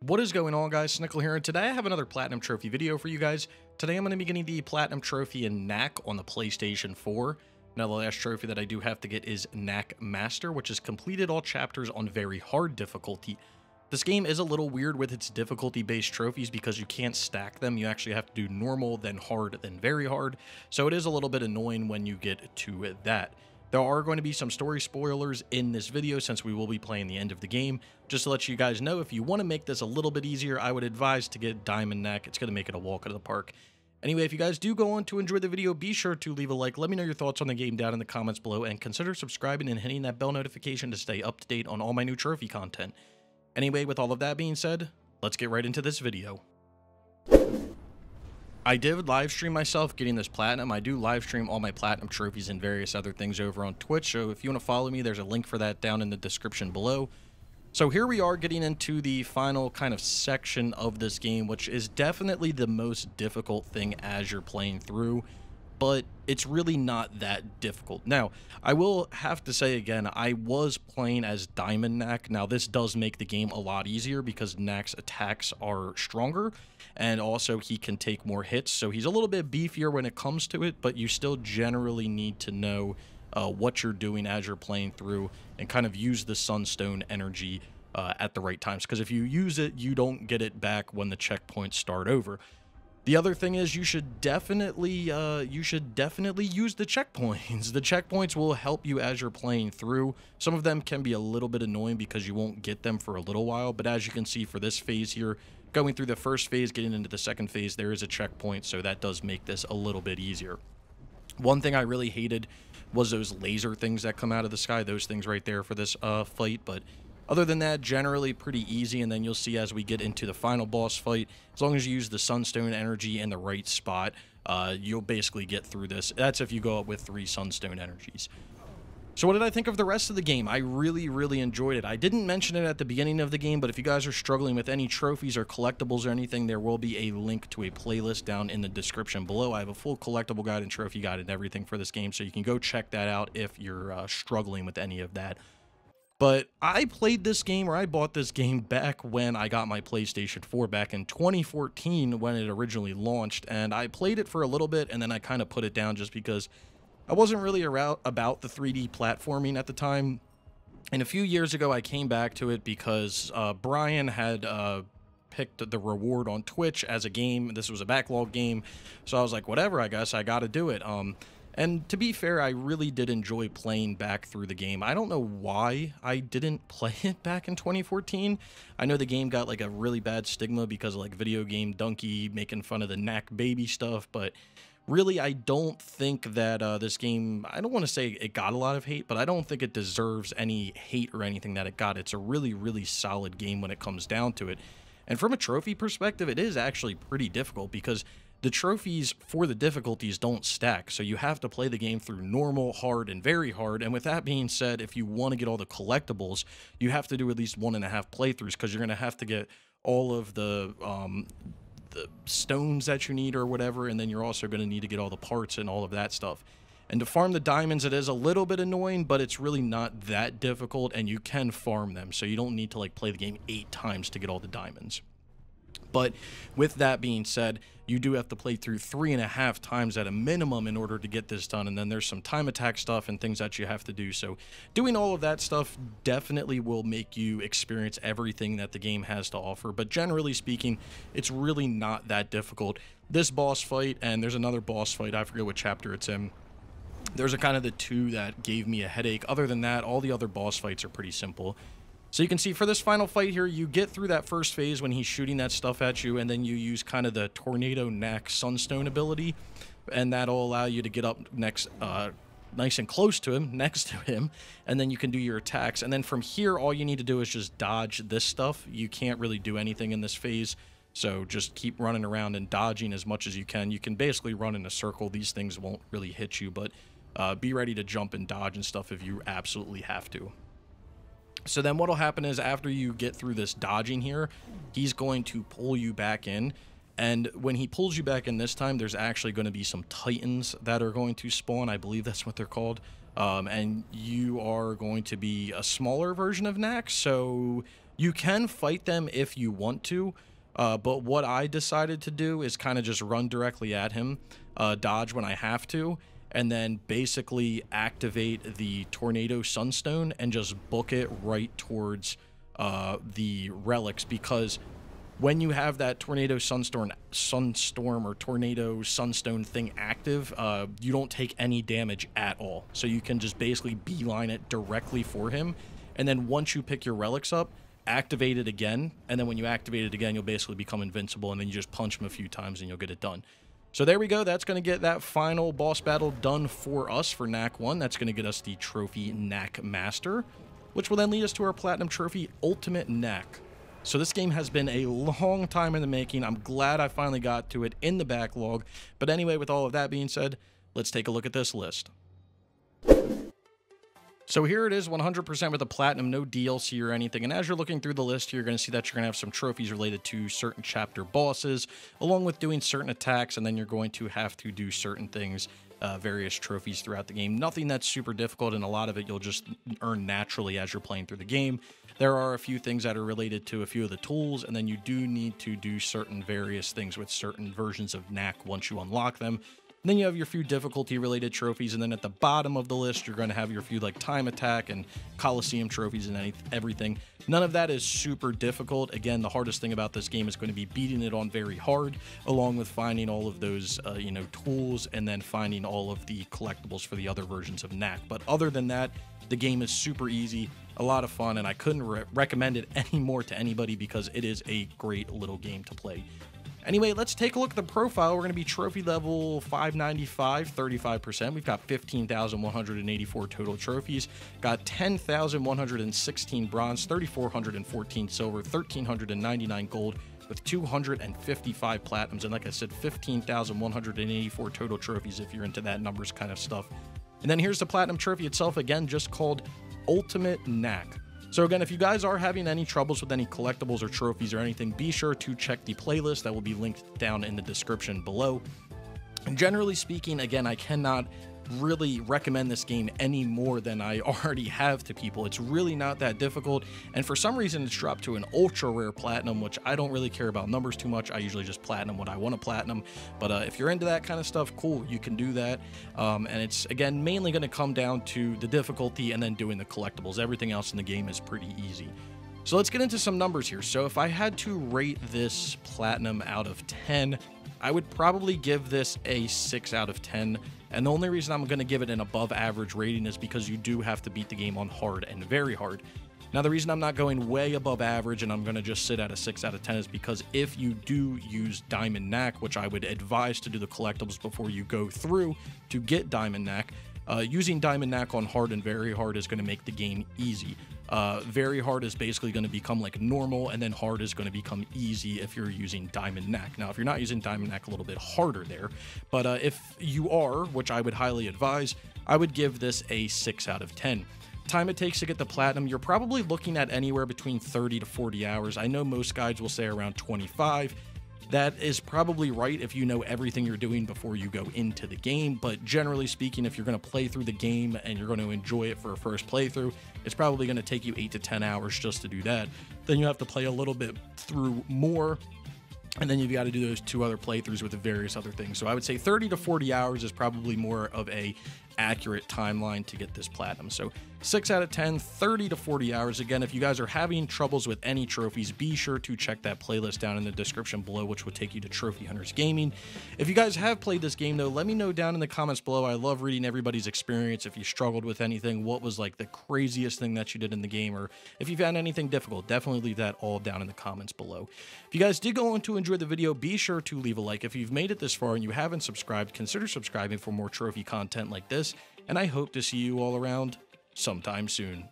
What is going on, guys? Snickel here, and today I have another Platinum Trophy video for you guys. Today I'm going to be getting the Platinum Trophy in Knack on the PlayStation 4. Now, the last trophy that I do have to get is Knack Master, which has completed all chapters on very hard difficulty. This game is a little weird with its difficulty-based trophies because you can't stack them. You actually have to do normal, then hard, then very hard. So it is a little bit annoying when you get to that. There are going to be some story spoilers in this video since we will be playing the end of the game. Just to let you guys know, if you want to make this a little bit easier, I would advise to get Diamond Knack. It's going to make it a walk out of the park. Anyway, if you guys do go on to enjoy the video, be sure to leave a like. Let me know your thoughts on the game down in the comments below, and consider subscribing and hitting that bell notification to stay up to date on all my new trophy content. Anyway, with all of that being said, let's get right into this video. I did live stream myself getting this platinum. I do live stream all my platinum trophies and various other things over on Twitch, so if you want to follow me, there's a link for that down in the description below. So here we are getting into the final kind of section of this game, which is definitely the most difficult thing as you're playing through, but it's really not that difficult. Now, I will have to say again, I was playing as Diamond Knack. Now, this does make the game a lot easier because Knack's attacks are stronger, and also he can take more hits, so he's a little bit beefier when it comes to it, but you still generally need to know what you're doing as you're playing through and kind of use the Sunstone energy at the right times, because if you use it, you don't get it back when the checkpoints start over. The other thing is you should definitely use the checkpoints. The checkpoints will help you as you're playing through. Some of them can be a little bit annoying because you won't get them for a little while, but as you can see for this phase here, going through the first phase, getting into the second phase, there is a checkpoint, so that does make this a little bit easier. One thing I really hated was those laser things that come out of the sky, those things right there for this fight, but other than that, generally pretty easy. And then you'll see as we get into the final boss fight, as long as you use the Sunstone energy in the right spot, you'll basically get through this. That's if you go up with 3 Sunstone energies. So what did I think of the rest of the game? I really enjoyed it. I didn't mention it at the beginning of the game, but if you guys are struggling with any trophies or collectibles or anything, there will be a link to a playlist down in the description below. I have a full collectible guide and trophy guide and everything for this game, so you can go check that out if you're struggling with any of that. But I played this game, or I bought this game back when I got my PlayStation 4 back in 2014 when it originally launched, and I played it for a little bit and then I kind of put it down just because I wasn't really about the 3D platforming at the time. And a few years ago I came back to it because Brian had picked the reward on Twitch as a game. This was a backlog game, so I was like, whatever, I guess I gotta do it. And to be fair, I really did enjoy playing back through the game. I don't know why I didn't play it back in 2014. I know the game got like a really bad stigma because of like Video Game Donkey making fun of the Knack baby stuff, but really I don't think that this game, I don't want to say it got a lot of hate, but I don't think it deserves any hate or anything that it got. It's a really solid game when it comes down to it. And from a trophy perspective, it is actually pretty difficult because the trophies for the difficulties don't stack, so you have to play the game through normal, hard, and very hard. And with that being said, if you want to get all the collectibles, you have to do at least 1.5 playthroughs because you're going to have to get all of the stones that you need or whatever, and then you're also going to need to get all the parts and all of that stuff. And to farm the diamonds, it is a little bit annoying, but it's really not that difficult, and you can farm them, so you don't need to like play the game 8 times to get all the diamonds. But with that being said, you do have to play through 3.5 times at a minimum in order to get this done, and then there's some time attack stuff and things that you have to do. So doing all of that stuff definitely will make you experience everything that the game has to offer, but generally speaking, it's really not that difficult. This boss fight, and there's another boss fight, I forget what chapter it's in. There's kind of the 2 that gave me a headache. Other than that, all the other boss fights are pretty simple. So you can see for this final fight here, you get through that first phase when he's shooting that stuff at you, and then you use kind of the Tornado Knack Sunstone ability, and that'll allow you to get up next, nice and close to him, next to him, and then you can do your attacks. And then from here, all you need to do is just dodge this stuff. You can't really do anything in this phase, so just keep running around and dodging as much as you can. You can basically run in a circle. These things won't really hit you, but be ready to jump and dodge and stuff if you absolutely have to. So then what'll happen is after you get through this dodging here, he's going to pull you back in. And when he pulls you back in this time, there's actually going to be some titans that are going to spawn. I believe that's what they're called. And you are going to be a smaller version of Knack. So You can fight them if you want to, but what I decided to do is kind of just run directly at him, dodge when I have to, and then basically activate the Tornado Sunstone and just book it right towards the relics, because when you have that Tornado Sunstorm or Tornado Sunstone thing active, you don't take any damage at all. So you can just basically beeline it directly for him. And then once you pick your relics up, activate it again. And then when you activate it again, you'll basically become invincible. And then you just punch him a few times and you'll get it done. So there we go. That's going to get that final boss battle done for us for Knack 1. That's going to get us the trophy Knack Master, which will then lead us to our Platinum Trophy Ultimate Knack. So this game has been a long time in the making. I'm glad I finally got to it in the backlog. But anyway, with all of that being said, let's take a look at this list. So here it is, 100% with a Platinum, no DLC or anything. And as you're looking through the list, you're going to see that you're going to have some trophies related to certain chapter bosses, along with doing certain attacks, and then you're going to have to do certain things, various trophies throughout the game. Nothing that's super difficult, and a lot of it you'll just earn naturally as you're playing through the game. There are a few things that are related to a few of the tools, and then you do need to do certain various things with certain versions of Knack once you unlock them. And then you have your few difficulty-related trophies, and then at the bottom of the list, you're going to have your few like time attack and Coliseum trophies and everything. None of that is super difficult. Again, the hardest thing about this game is going to be beating it on very hard, along with finding all of those, tools, and then finding all of the collectibles for the other versions of Knack. But other than that, the game is super easy, a lot of fun, and I couldn't recommend it anymore to anybody because it is a great little game to play. Anyway, let's take a look at the profile. We're going to be trophy level 595, 35%. We've got 15,184 total trophies, got 10,116 bronze, 3,414 silver, 1,399 gold, with 255 platinums. And like I said, 15,184 total trophies if you're into that numbers kind of stuff. And then here's the Platinum Trophy itself, again, just called Ultimate Knack. So again, if you guys are having any troubles with any collectibles or trophies or anything, be sure to check the playlist that will be linked down in the description below. And generally speaking, again, I cannot really recommend this game any more than I already have to people. It's really not that difficult, and for some reason it's dropped to an ultra rare platinum, which I don't really care about numbers too much. I usually just platinum what I want to platinum, but if you're into that kind of stuff, cool, you can do that. And it's again mainly going to come down to the difficulty and then doing the collectibles. Everything else in the game is pretty easy. So let's get into some numbers here. So if I had to rate this platinum out of 10, I would probably give this a 6 out of 10. And the only reason I'm going to give it an above average rating is because you do have to beat the game on hard and very hard. Now, the reason I'm not going way above average and I'm going to just sit at a 6 out of 10 is because if you do use Diamond Knack, which I would advise to do the collectibles before you go through to get Diamond Knack, using Diamond Knack on hard and very hard is going to make the game easy. Very hard is basically going to become like normal, and then hard is going to become easy if you're using Diamond Knack. Now, if you're not using Diamond Knack, a little bit harder there, but if you are, which I would highly advise, I would give this a 6 out of 10. Time it takes to get the platinum, you're probably looking at anywhere between 30 to 40 hours. I know most guides will say around 25. That is probably right if you know everything you're doing before you go into the game, but generally speaking, if you're going to play through the game and you're going to enjoy it for a first playthrough, it's probably going to take you 8 to 10 hours just to do that. Then you have to play a little bit through more, and then you've got to do those 2 other playthroughs with the various other things. So I would say 30 to 40 hours is probably more of a accurate timeline to get this platinum. So 6 out of 10, 30 to 40 hours. Again, if you guys are having troubles with any trophies, be sure to check that playlist down in the description below, which will take you to Trophy Hunters Gaming. If you guys have played this game, though, let me know down in the comments below. I love reading everybody's experience. If you struggled with anything, what was like the craziest thing that you did in the game, or if you found anything difficult, definitely leave that all down in the comments below. If you guys did go on to enjoy the video, be sure to leave a like. If you've made it this far and you haven't subscribed, consider subscribing for more trophy content like this, and I hope to see you all around sometime soon.